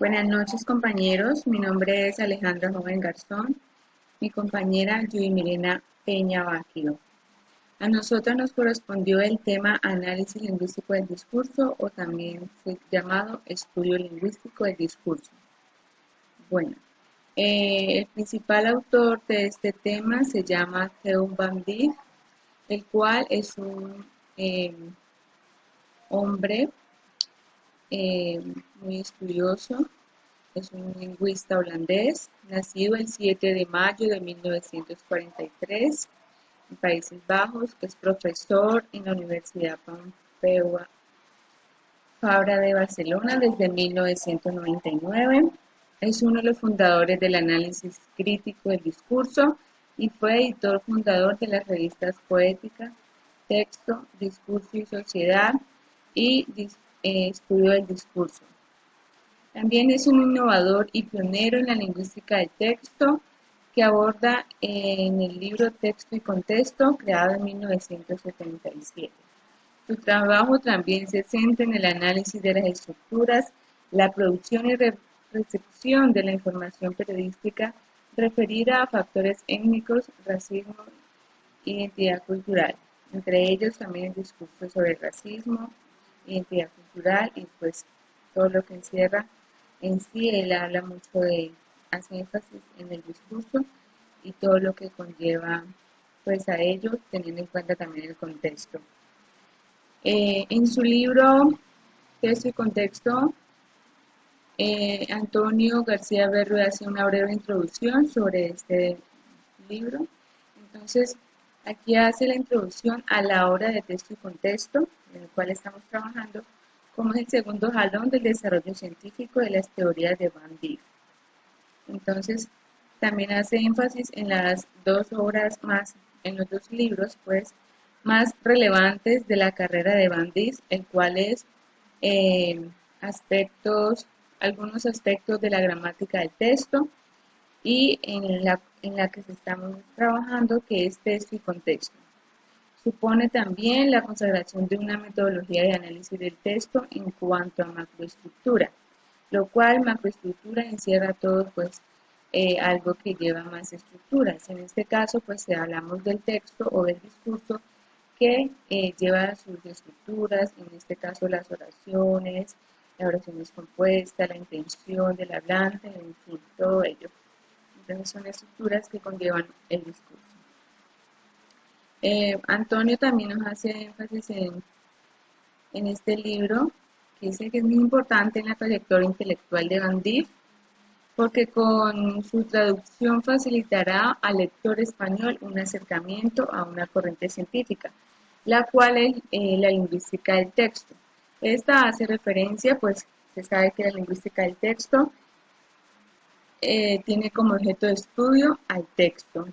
Buenas noches, compañeros. Mi nombre es Alejandra Joven Garzón, mi compañera Judy Milena Peña Báquido. A nosotros nos correspondió el tema Análisis lingüístico del discurso o también llamado Estudio lingüístico del discurso. Bueno, el principal autor de este tema se llama Theun van Dijk, el cual es un hombre eh, muy estudioso. Es un lingüista holandés, nacido el 7 de mayo de 1943 en Países Bajos. Es profesor en la Universidad Pompeu Fabra de Barcelona desde 1999. Es uno de los fundadores del análisis crítico del discurso y fue editor fundador de las revistas Poética, Texto, Discurso y Sociedad y Estudio del Discurso. También es un innovador y pionero en la lingüística del texto que aborda en el libro Texto y Contexto, creado en 1977. Su trabajo también se centra en el análisis de las estructuras, la producción y recepción de la información periodística referida a factores étnicos, racismo e identidad cultural. Entre ellos también el discurso sobre el racismo, identidad cultural y pues todo lo que encierra en sí. Él habla mucho hace énfasis en el discurso y todo lo que conlleva pues a ello, teniendo en cuenta también el contexto. En su libro Texto y Contexto, Antonio García Berrue hace una breve introducción sobre este libro. Entonces, aquí hace la introducción a la obra de Texto y Contexto, en el cual estamos trabajando, como es el segundo jalón del desarrollo científico de las teorías de Van Dijk. Entonces, también hace énfasis en las dos obras más, en los dos libros, pues, más relevantes de la carrera de Van Dijk, el cual es eh, algunos aspectos de la gramática del texto y en la que estamos trabajando, que es texto y contexto. Supone también la consagración de una metodología de análisis del texto en cuanto a macroestructura, lo cual macroestructura encierra todo pues algo que lleva más estructuras. En este caso pues hablamos del texto o del discurso que lleva sus estructuras, en este caso las oraciones compuestas, la intención del hablante, en fin, todo ello. Entonces son estructuras que conllevan el discurso. Antonio también nos hace énfasis en este libro, que dice que es muy importante en la trayectoria intelectual de Van Dijk, porque con su traducción facilitará al lector español un acercamiento a una corriente científica, la cual es la lingüística del texto. Esta hace referencia, pues se sabe que la lingüística del texto tiene como objeto de estudio al texto.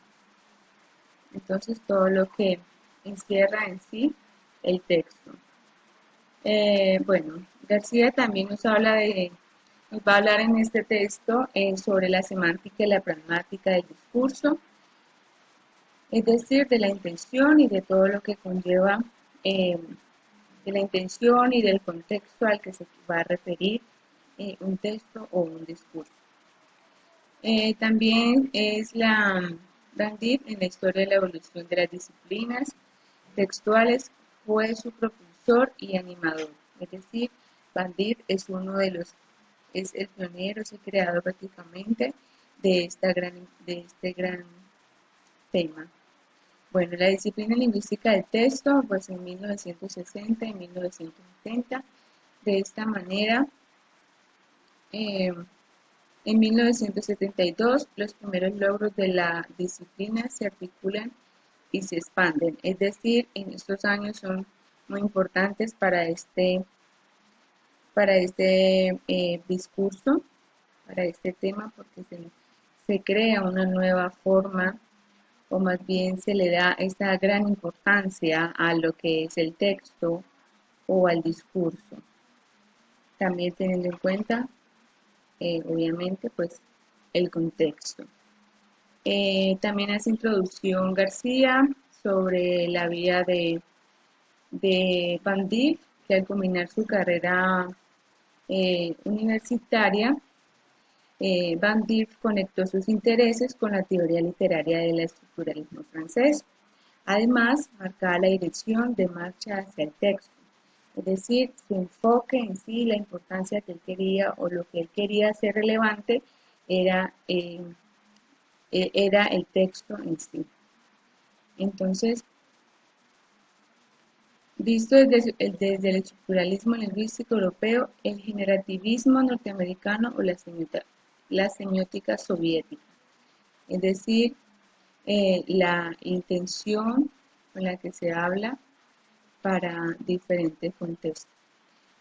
Entonces, todo lo que encierra en sí el texto. Bueno, García también nos va a hablar en este texto sobre la semántica y la pragmática del discurso, es decir, de la intención y de todo lo que conlleva de la intención y del contexto al que se va a referir un texto o un discurso. También es Van Dijk en la historia de la evolución de las disciplinas textuales, fue su propulsor y animador. Es decir, Van Dijk es es el pionero, es el creador prácticamente de este gran tema. Bueno, la disciplina lingüística del texto, pues en 1960 y 1970, de esta manera, eh, en 1972, los primeros logros de la disciplina se articulan y se expanden. Es decir, en estos años son muy importantes para este discurso, para este tema, porque se crea una nueva forma o más bien se le da esta gran importancia a lo que es el texto o al discurso. También teniendo en cuenta, obviamente, pues el contexto. También hace introducción García sobre la vida de Van Dijk, que al culminar su carrera universitaria Van Dijk conectó sus intereses con la teoría literaria del estructuralismo francés. Además, marcaba la dirección de marcha hacia el texto, es decir, su enfoque en sí, la importancia que él quería o lo que él quería hacer relevante era, era el texto en sí. Entonces, visto desde el estructuralismo lingüístico europeo, el generativismo norteamericano o la semiótica soviética, es decir, la intención con la que se habla para diferentes contextos.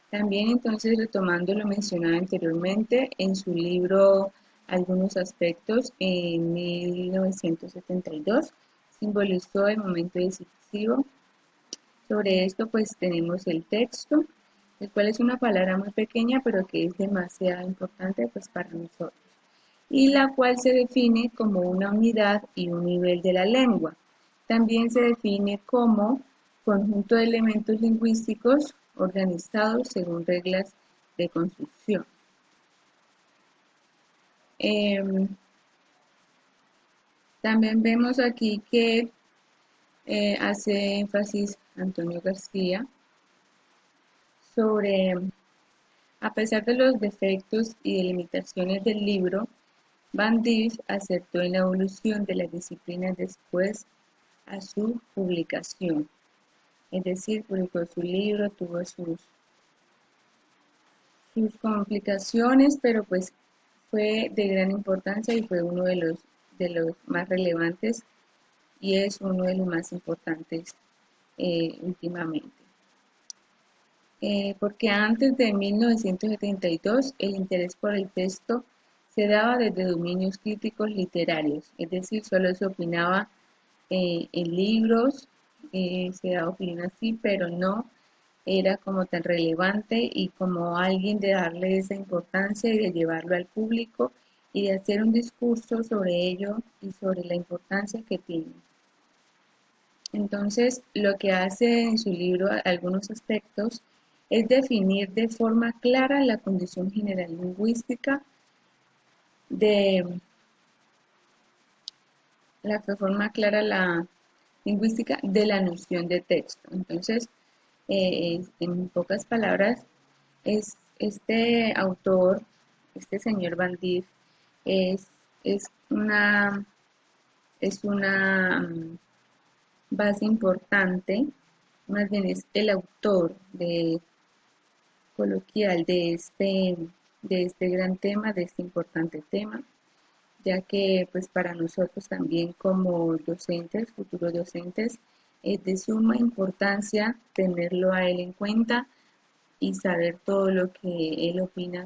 También entonces, retomando lo mencionado anteriormente, en su libro Algunos aspectos, en 1972, simbolizó el momento decisivo. Sobre esto pues tenemos el texto, el cual es una palabra muy pequeña pero que es demasiado importante pues para nosotros, y la cual se define como una unidad y un nivel de la lengua. También se define como conjunto de elementos lingüísticos organizados según reglas de construcción. También vemos aquí que hace énfasis Antonio García sobre, a pesar de los defectos y de limitaciones del libro, Van Dijk acertó en la evolución de las disciplinas después a su publicación. Es decir, publicó su libro, tuvo sus complicaciones, pero pues fue de gran importancia y fue uno de los más relevantes y es uno de los más importantes últimamente. Porque antes de 1972 el interés por el texto se daba desde dominios críticos literarios, es decir, solo se opinaba en libros, se daba opinión así, pero no era como tan relevante y como alguien de darle esa importancia y de llevarlo al público y de hacer un discurso sobre ello y sobre la importancia que tiene. Entonces, lo que hace en su libro algunos aspectos es definir de forma clara la condición general lingüística de la forma clara la lingüística de la noción de texto. Entonces, en pocas palabras, es este autor, este señor Van Dijk, es, es una, es una base importante, más bien es el autor de coloquial de este gran tema, de este importante tema, ya que pues para nosotros también como docentes, futuros docentes, es de suma importancia tenerlo a él en cuenta y saber todo lo que él opina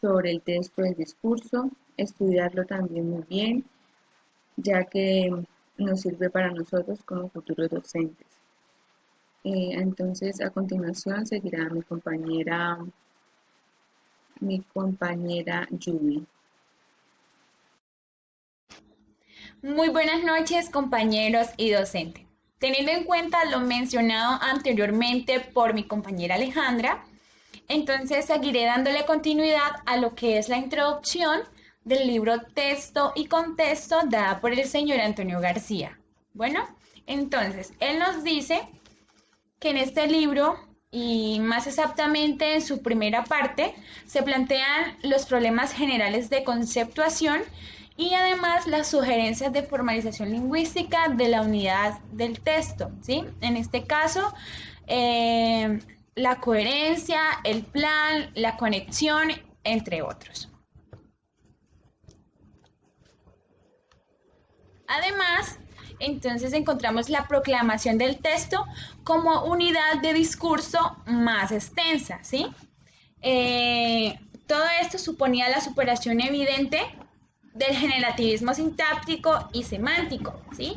sobre el texto del discurso, estudiarlo también muy bien, ya que nos sirve para nosotros como futuros docentes. Entonces, a continuación seguirá mi compañera Julie. Muy buenas noches, compañeros y docentes. Teniendo en cuenta lo mencionado anteriormente por mi compañera Alejandra, entonces seguiré dándole continuidad a lo que es la introducción del libro Texto y Contexto dada por el señor Antonio García. Bueno, entonces él nos dice que en este libro, y más exactamente en su primera parte, se plantean los problemas generales de conceptuación y además las sugerencias de formalización lingüística de la unidad del texto, ¿sí? En este caso, la coherencia, el plan, la conexión, entre otros. Además, entonces encontramos la proclamación del texto como unidad de discurso más extensa, ¿sí? Todo esto suponía la superación evidente del generativismo sintáctico y semántico, ¿sí?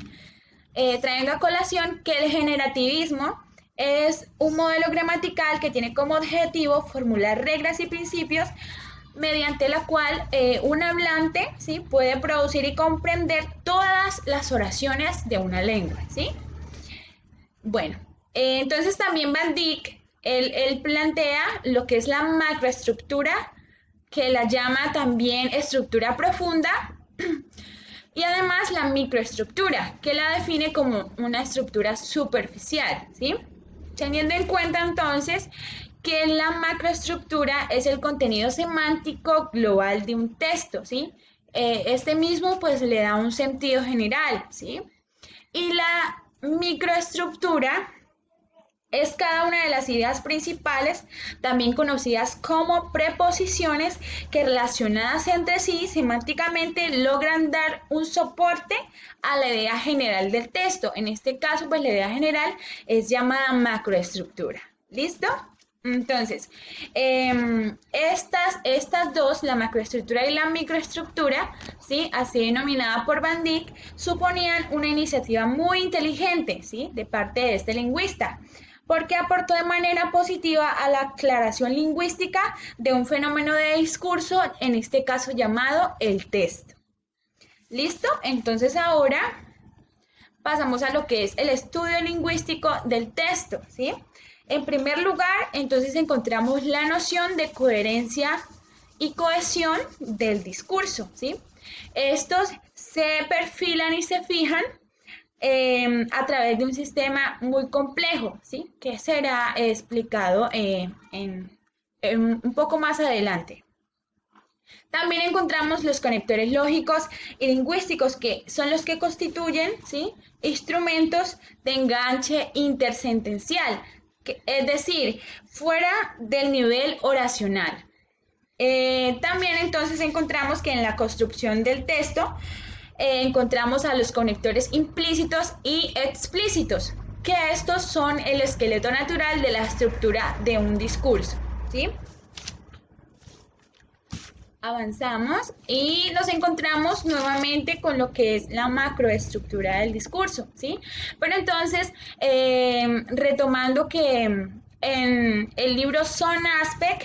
Trayendo a colación que el generativismo es un modelo gramatical que tiene como objetivo formular reglas y principios mediante la cual un hablante, ¿sí?, puede producir y comprender todas las oraciones de una lengua, ¿sí? Bueno, entonces también Van Dijk, él plantea lo que es la macroestructura que la llama también estructura profunda, y además la microestructura, que la define como una estructura superficial, ¿sí? Teniendo en cuenta entonces que la macroestructura es el contenido semántico global de un texto, ¿sí? Este mismo pues le da un sentido general, ¿sí? Y la microestructura es cada una de las ideas principales, también conocidas como preposiciones, que relacionadas entre sí semánticamente logran dar un soporte a la idea general del texto. En este caso, pues la idea general es llamada macroestructura. ¿Listo? Entonces, estas dos, la macroestructura y la microestructura, ¿sí? Así denominada por Van Dijk, suponían una iniciativa muy inteligente, ¿sí? De parte de este lingüista, porque aportó de manera positiva a la aclaración lingüística de un fenómeno de discurso, en este caso llamado el texto. ¿Listo? Entonces ahora pasamos a lo que es el estudio lingüístico del texto, ¿sí? En primer lugar, entonces encontramos la noción de coherencia y cohesión del discurso, ¿sí? Estos se perfilan y se fijan a través de un sistema muy complejo, ¿sí? Que será explicado un poco más adelante. También encontramos los conectores lógicos y lingüísticos, que son los que constituyen, ¿sí? Instrumentos de enganche intersentencial, es decir, fuera del nivel oracional. También entonces encontramos que en la construcción del texto encontramos a los conectores implícitos y explícitos, que estos son el esqueleto natural de la estructura de un discurso, ¿sí? Avanzamos y nos encontramos nuevamente con lo que es la macroestructura del discurso, ¿sí? Pero entonces, retomando que en el libro Son Aspect,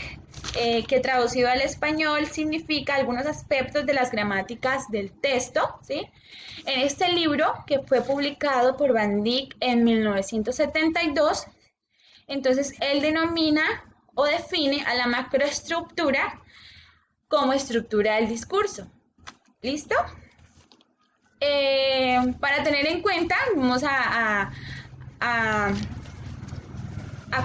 que traducido al español significa algunos aspectos de las gramáticas del texto, ¿sí? En este libro, que fue publicado por Van Dijk en 1972, entonces él denomina o define a la macroestructura como estructura del discurso. ¿Listo? Para tener en cuenta, vamos a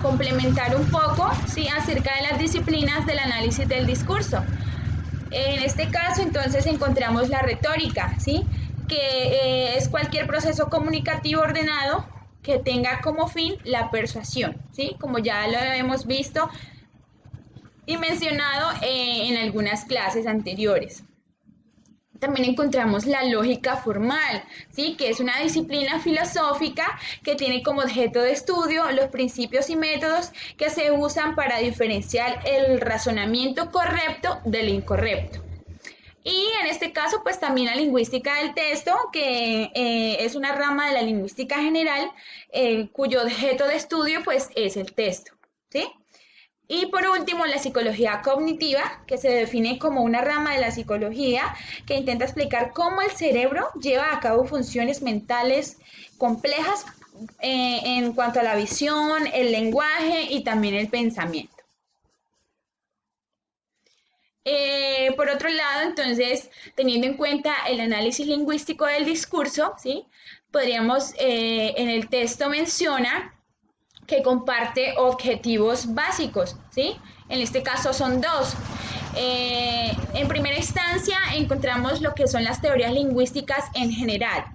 complementar un poco, ¿sí? Acerca de las disciplinas del análisis del discurso. En este caso, entonces, encontramos la retórica, ¿sí? Que es cualquier proceso comunicativo ordenado que tenga como fin la persuasión, ¿sí? Como ya lo hemos visto y mencionado en algunas clases anteriores. También encontramos la lógica formal, ¿sí? Que es una disciplina filosófica que tiene como objeto de estudio los principios y métodos que se usan para diferenciar el razonamiento correcto del incorrecto. Y en este caso, pues también la lingüística del texto, que es una rama de la lingüística general, cuyo objeto de estudio, pues, es el texto, ¿sí? Y por último, la psicología cognitiva, que se define como una rama de la psicología que intenta explicar cómo el cerebro lleva a cabo funciones mentales complejas en cuanto a la visión, el lenguaje y también el pensamiento. Por otro lado, entonces, teniendo en cuenta el análisis lingüístico del discurso, ¿sí? Podríamos, en el texto menciona que comparte objetivos básicos, ¿sí? En este caso son dos. En primera instancia encontramos lo que son las teorías lingüísticas en general,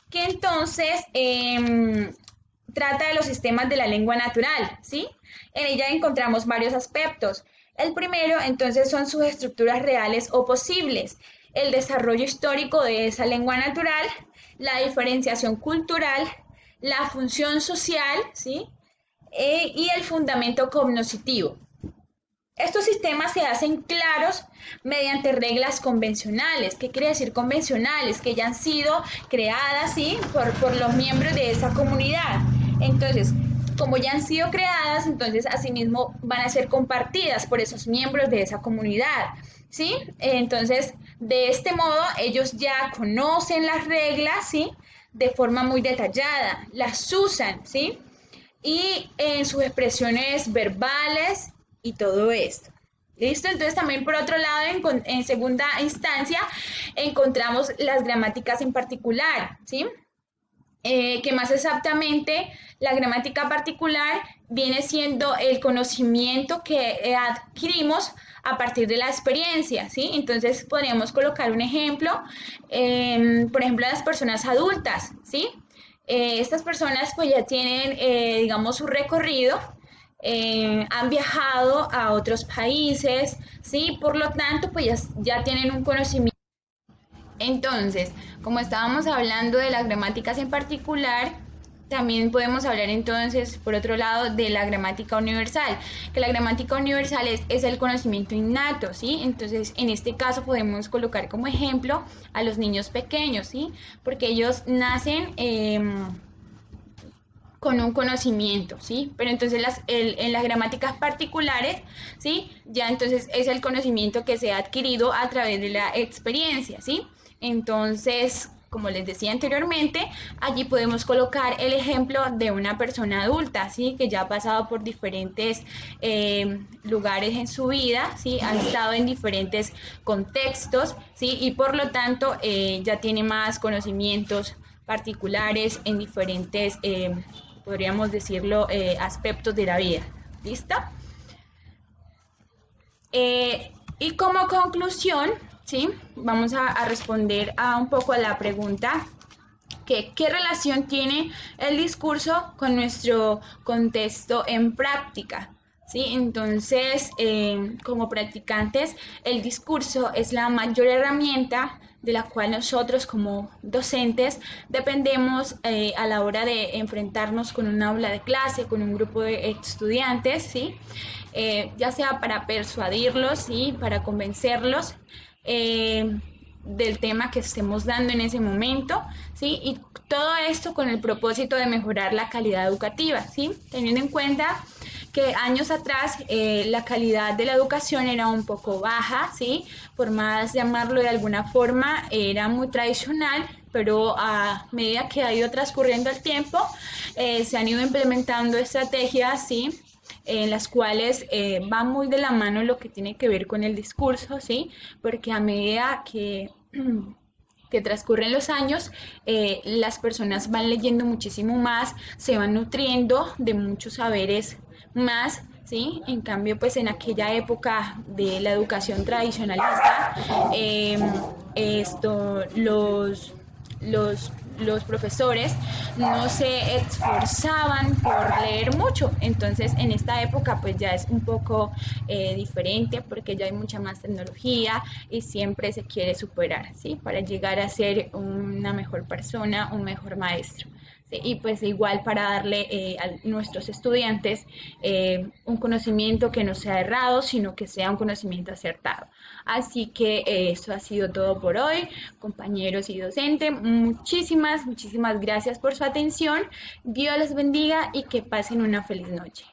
que entonces trata de los sistemas de la lengua natural, ¿sí? En ella encontramos varios aspectos. El primero, entonces, son sus estructuras reales o posibles, el desarrollo histórico de esa lengua natural, la diferenciación cultural, la función social, ¿sí? Y el fundamento cognoscitivo. Estos sistemas se hacen claros mediante reglas convencionales. ¿Qué quiere decir convencionales? Que ya han sido creadas, ¿sí? por los miembros de esa comunidad. Entonces, como ya han sido creadas, entonces asimismo van a ser compartidas por esos miembros de esa comunidad, ¿sí? Entonces, de este modo, ellos ya conocen las reglas, ¿sí? De forma muy detallada, las usan, ¿sí? Y en sus expresiones verbales y todo esto. ¿Listo? Entonces también por otro lado, en segunda instancia, encontramos las gramáticas en particular, ¿sí? Que más exactamente la gramática particular viene siendo el conocimiento que adquirimos a partir de la experiencia, ¿sí? Entonces podríamos colocar un ejemplo, por ejemplo, las personas adultas, ¿sí? Estas personas pues ya tienen, digamos, su recorrido, han viajado a otros países, ¿sí? Por lo tanto, pues ya tienen un conocimiento. Entonces, como estábamos hablando de las gramáticas en particular, también podemos hablar entonces, por otro lado, de la gramática universal, que la gramática universal es el conocimiento innato, ¿sí? Entonces, en este caso podemos colocar como ejemplo a los niños pequeños, ¿sí? Porque ellos nacen con un conocimiento, ¿sí? Pero entonces en las gramáticas particulares, ¿sí? Ya entonces es el conocimiento que se ha adquirido a través de la experiencia, ¿sí? Entonces, como les decía anteriormente, allí podemos colocar el ejemplo de una persona adulta, ¿sí? Que ya ha pasado por diferentes lugares en su vida, ¿sí? Ha estado en diferentes contextos, ¿sí? Y por lo tanto ya tiene más conocimientos particulares en diferentes, podríamos decirlo, aspectos de la vida. ¿Listo? Y como conclusión, ¿sí? Vamos a responder a un poco a la pregunta que qué relación tiene el discurso con nuestro contexto en práctica. ¿Sí? Entonces, como practicantes, el discurso es la mayor herramienta de la cual nosotros como docentes dependemos a la hora de enfrentarnos con un aula de clase, con un grupo de estudiantes, ¿sí? Ya sea para persuadirlos, ¿sí? Para convencerlos del tema que estemos dando en ese momento, ¿sí? Y todo esto con el propósito de mejorar la calidad educativa, ¿sí? Teniendo en cuenta que años atrás la calidad de la educación era un poco baja, ¿sí? Por más llamarlo de alguna forma, era muy tradicional, pero a medida que ha ido transcurriendo el tiempo, se han ido implementando estrategias, ¿sí? En las cuales va muy de la mano lo que tiene que ver con el discurso, ¿sí? Porque a medida que transcurren los años, las personas van leyendo muchísimo más, se van nutriendo de muchos saberes más, ¿sí? En cambio, pues en aquella época de la educación tradicionalista, los profesores no se esforzaban por leer mucho, entonces en esta época pues ya es un poco diferente porque ya hay mucha más tecnología y siempre se quiere superar, ¿sí? Para llegar a ser una mejor persona, un mejor maestro. ¿Sí? Y pues igual para darle a nuestros estudiantes un conocimiento que no sea errado, sino que sea un conocimiento acertado. Así que eso ha sido todo por hoy, compañeros y docentes. Muchísimas gracias por su atención. Dios les bendiga y que pasen una feliz noche.